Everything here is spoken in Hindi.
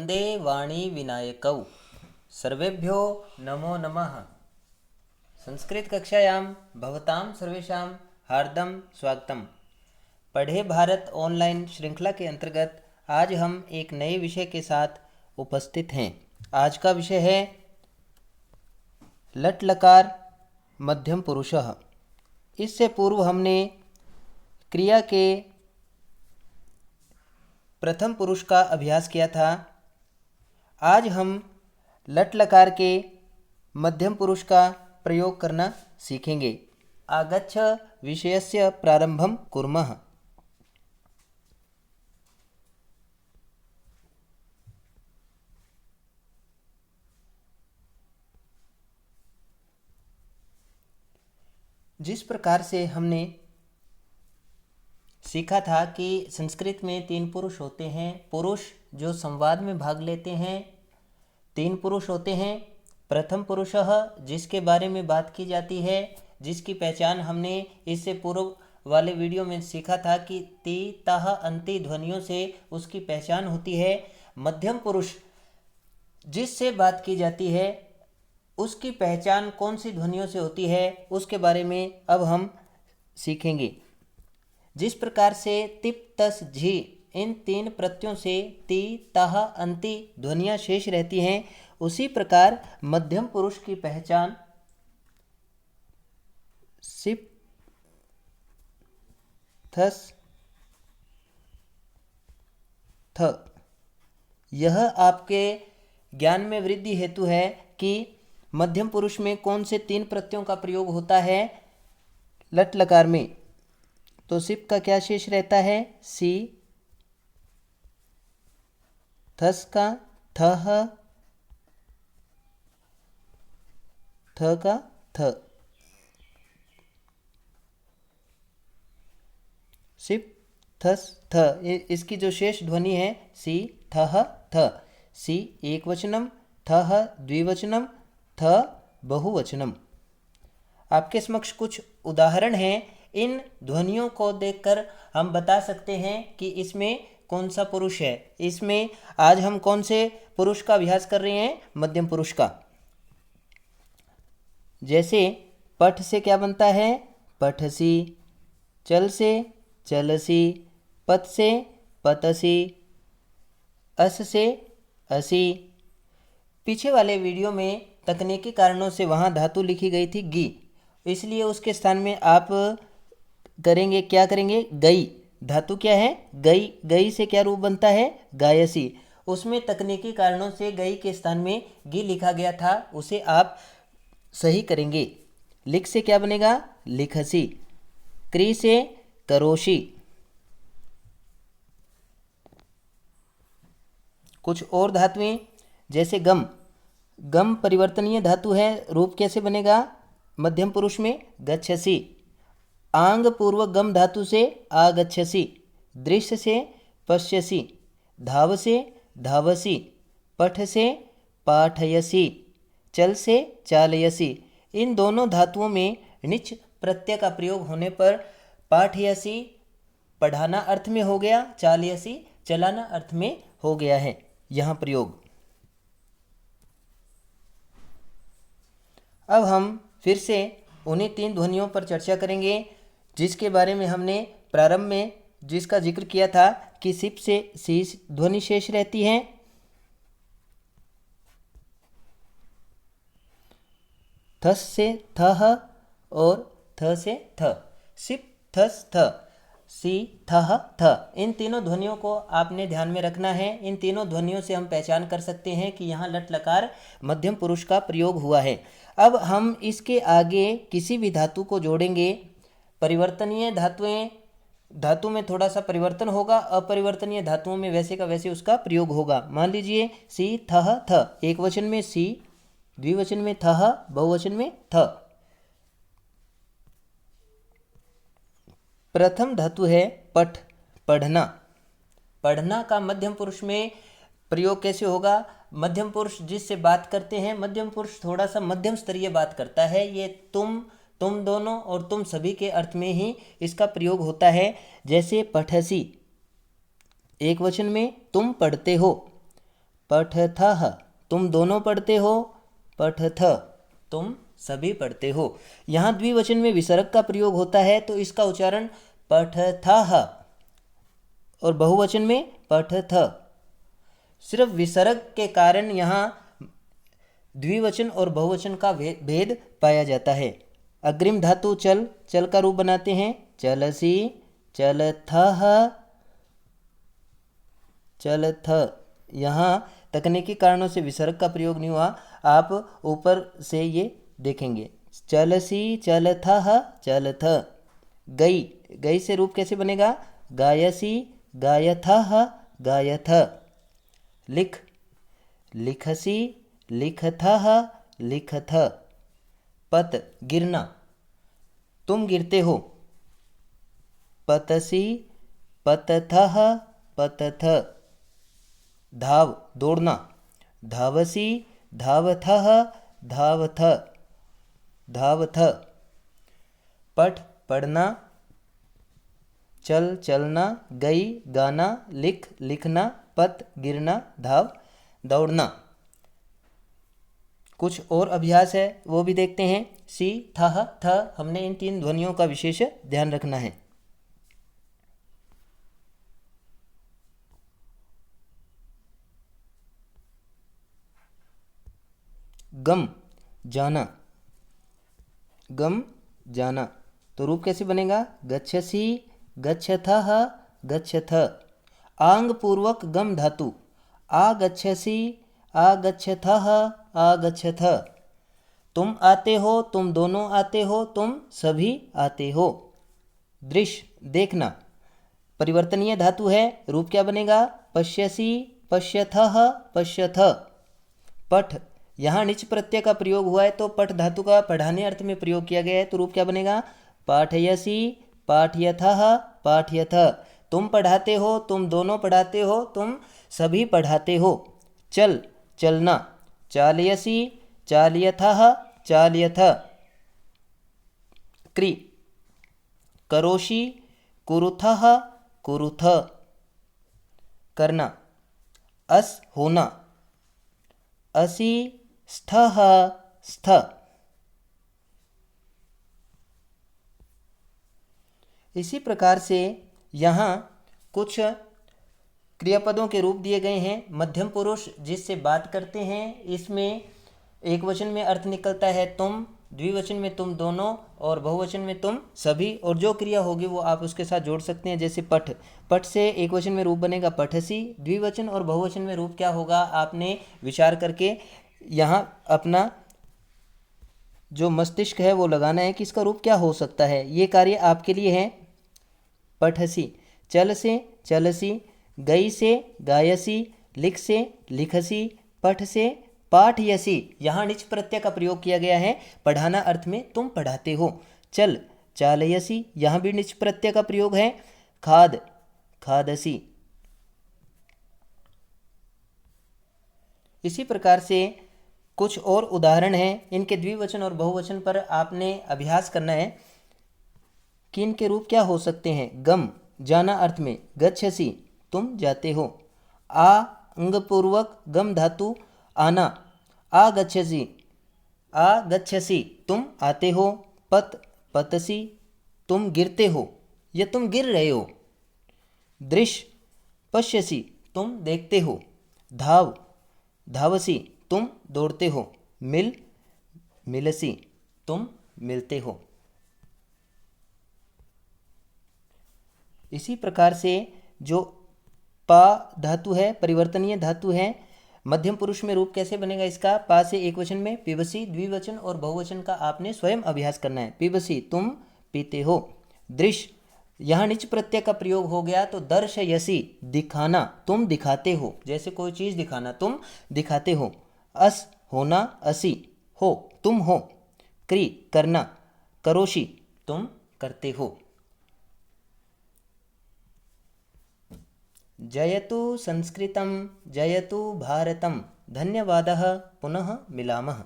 वन्दे वाणी विनायकौ सर्वेभ्यो नमो नमः। संस्कृतकक्षायां भवतां सर्वेषां हार्दं स्वागतम्। पढ़े भारत ऑनलाइन श्रृंखला के अंतर्गत आज हम एक नए विषय के साथ उपस्थित हैं। आज का विषय है लट लकार मध्यम पुरुषः। इससे पूर्व हमने क्रिया के प्रथम पुरुष का अभ्यास किया था। आज हम लट लकार के मध्यम पुरुष का प्रयोग करना सीखेंगे। आगच्छ विषयस्य प्रारंभं कुर्मः। जिस प्रकार से हमने सीखा था कि संस्कृत में 3 पुरुष होते हैं। पुरुष जो संवाद में भाग लेते हैं 3 पुरुष होते हैं। प्रथम पुरुषः जिसके बारे में बात की जाती है, जिसकी पहचान हमने इससे पूर्व वाले वीडियो में सीखा था कि ती तह अंति ध्वनियों से उसकी पहचान होती है। मध्यम पुरुष जिससे बात की जाती है उसकी पहचान कौन सी ध्वनियों से होती है उसके बारे में अब हम सीखेंगे। जिस प्रकार से तिप तस झी इन 3 प्रत्ययों से ती तह अंति ध्वनियाँ शेष रहती हैं, उसी प्रकार मध्यम पुरुष की पहचान सिप थस थ। यह आपके ज्ञान में वृद्धि हेतु है कि मध्यम पुरुष में कौन से 3 प्रत्ययों का प्रयोग होता है लट लकार में। तो सिप का क्या शेष रहता है? सी। थस का थह, थ का थ। सिप थस थ इसकी जो शेष ध्वनि है सी थह थ। सी एकवचनम, थह द्विवचनम, थ बहुवचनम। आपके समक्ष कुछ उदाहरण हैं। इन ध्वनियों को देखकर हम बता सकते हैं कि इसमें कौन सा पुरुष है। इसमें आज हम कौन से पुरुष का अभ्यास कर रहे हैं? मध्यम पुरुष का। जैसे पठ से क्या बनता है? पठसी। चल से चलसी। पत से पतसी। अस से असी। पीछे वाले वीडियो में तकनीकी कारणों से वहाँ धातु लिखी गई थी गी, इसलिए उसके स्थान में आप करेंगे, क्या करेंगे? गई। धातु क्या है? गई। गई से क्या रूप बनता है? गायसी। उसमें तकनीकी कारणों से गई के स्थान में गी लिखा गया था, उसे आप सही करेंगे। लिख से क्या बनेगा? लिखसी। क्री से करोशी। कुछ और धातुएं जैसे गम। गम परिवर्तनीय धातु है, रूप कैसे बनेगा मध्यम पुरुष में? गच्छसी। आंग पूर्वक गम धातु से आगच्छसी। दृश्य से पश्यसी। धाव से धावसी। पठ से पाठयसी। चल से चालयसी। इन दोनों धातुओं में णिच प्रत्यय का प्रयोग होने पर पाठयसी पढ़ाना अर्थ में हो गया, चालयसी चलाना अर्थ में हो गया है यहाँ प्रयोग। अब हम फिर से उन्हीं 3 ध्वनियों पर चर्चा करेंगे जिसके बारे में हमने प्रारंभ में जिसका जिक्र किया था कि सिप से सी ध्वनि शेष रहती है। थस से थह और थ से थ। सिप थस थ, सी थह थ। इन तीनों ध्वनियों को आपने ध्यान में रखना है। इन तीनों ध्वनियों से हम पहचान कर सकते हैं कि यहाँ लट लकार मध्यम पुरुष का प्रयोग हुआ है। अब हम इसके आगे किसी भी धातु को जोड़ेंगे। परिवर्तनीय धातुएं, धातु में थोड़ा सा परिवर्तन होगा, अपरिवर्तनीय धातुओं में वैसे का वैसे उसका प्रयोग होगा। मान लीजिए सी थह थ, एक वचन में सी, द्विवचन में थह, बहुवचन में थ। प्रथम धातु है पठ, पढ़ना। पढ़ना का मध्यम पुरुष में प्रयोग कैसे होगा? मध्यम पुरुष जिससे बात करते हैं, मध्यम पुरुष थोड़ा सा मध्यम स्तरीय बात करता है। ये तुम दोनों और तुम सभी के अर्थ में ही इसका प्रयोग होता है। जैसे पठसी एक वचन में तुम पढ़ते हो, पठथः तुम दोनों पढ़ते हो, पठथ तुम सभी पढ़ते हो। यहाँ द्विवचन में विसर्ग का प्रयोग होता है तो इसका उच्चारण पठथः, और बहुवचन में पठथ। सिर्फ विसर्ग के कारण यहाँ द्विवचन और बहुवचन का भेद पाया जाता है। अग्रिम धातु चल, चल का रूप बनाते हैं चलसी, चलथः, चलथ। यहाँ तकनीकी कारणों से विसर्ग का प्रयोग नहीं हुआ, आप ऊपर से ये देखेंगे। चलसी, चलथः, चलथ। गई, गई से रूप कैसे बनेगा? गायसी, गायथः, गायथ। लिख, लिखसी, लिखथः, लिखथ। पत, गिरना, तुम गिरते हो, पतसी, पतथः, पतथ। धाव, दौड़ना, धावसी, धावथः, धावथ, धावथ। पठ, पढ़ना, चल, चलना, गई, गाना, लिख, लिखना, पत, गिरना, धाव, दौड़ना। कुछ और अभ्यास है वो भी देखते हैं। सी, थह, थ, हमने इन 3 ध्वनियों का विशेष ध्यान रखना है। गम, जाना, गम, जाना, तो रूप कैसे बनेगा? गच्छसी, गच्छथः, गच्छथ। आंग पूर्वक गम धातु, आगच्छसी, आगच्छथः, आगच्छथ। तुम आते हो, तुम दोनों आते हो, तुम सभी आते हो। दृश्य, देखना, परिवर्तनीय धातु है, रूप क्या बनेगा? पश्यसी, पश्यथः, पश्यथ। पठ, यहाँ निच प्रत्यय का प्रयोग हुआ है तो पठ धातु का पढ़ाने अर्थ में प्रयोग किया गया है तो रूप क्या बनेगा? पाठयसी, पाठयथः, पाठयथ। तुम पढ़ाते हो, तुम दोनों पढ़ाते हो, तुम सभी पढ़ाते हो। चल, चलना, चालयसी, चालयथः, चालयथ। क्रि, करोषि, कुरुथः, कुरुथ। करना, अस, होना, असि, स्थः, स्थ। इसी प्रकार से यहाँ कुछ क्रियापदों के रूप दिए गए हैं। मध्यम पुरुष जिससे बात करते हैं, इसमें एक वचन में अर्थ निकलता है तुम, द्विवचन में तुम दोनों, और बहुवचन में तुम सभी। और जो क्रिया होगी वो आप उसके साथ जोड़ सकते हैं, जैसे पठ, पठ से एक वचन में रूप बनेगा पठसी। द्विवचन और बहुवचन में रूप क्या होगा आपने विचार करके यहाँ अपना जो मस्तिष्क है वो लगाना है कि इसका रूप क्या हो सकता है। ये कार्य आपके लिए है। पठसी, चल से चलसी, गई से गायसी, लिख से लिखसी, पठ से पाठयसी। यहाँ निच प्रत्यय का प्रयोग किया गया है, पढ़ाना अर्थ में तुम पढ़ाते हो। चल, चालयसी, यहाँ भी निच प्रत्यय का प्रयोग है। खाद, खादसी। इसी प्रकार से कुछ और उदाहरण हैं, इनके द्विवचन और बहुवचन पर आपने अभ्यास करना है कि इनके रूप क्या हो सकते हैं। गम, जाना अर्थ में, गच्छसी, तुम जाते हो। आ, अंगपूर्वक गम धातु, आना, आगच्छसी, आगच्छसी, तुम आते हो। पत, पतसी, तुम गिरते हो या तुम गिर रहे हो। दृश्य, पश्यसी, तुम देखते हो। धाव, धावसी, तुम दौड़ते हो। मिल, मिलसी, तुम मिलते हो। इसी प्रकार से जो पा धातु है, परिवर्तनीय धातु है, मध्यम पुरुष में रूप कैसे बनेगा इसका? पा से एक वचन में पिबसी, द्विवचन और बहुवचन का आपने स्वयं अभ्यास करना है। पिबसी, तुम पीते हो। दृश्य, यहाँ निच प्रत्यय का प्रयोग हो गया तो दर्शयसी, दिखाना, तुम दिखाते हो, जैसे कोई चीज़ दिखाना, तुम दिखाते हो। अस, होना, असी, हो, तुम हो। क्रि, करना, करोषि, तुम करते हो। जयतु संस्कृतं, जयतु भारतम। धन्यवादः, पुनः मिलामः।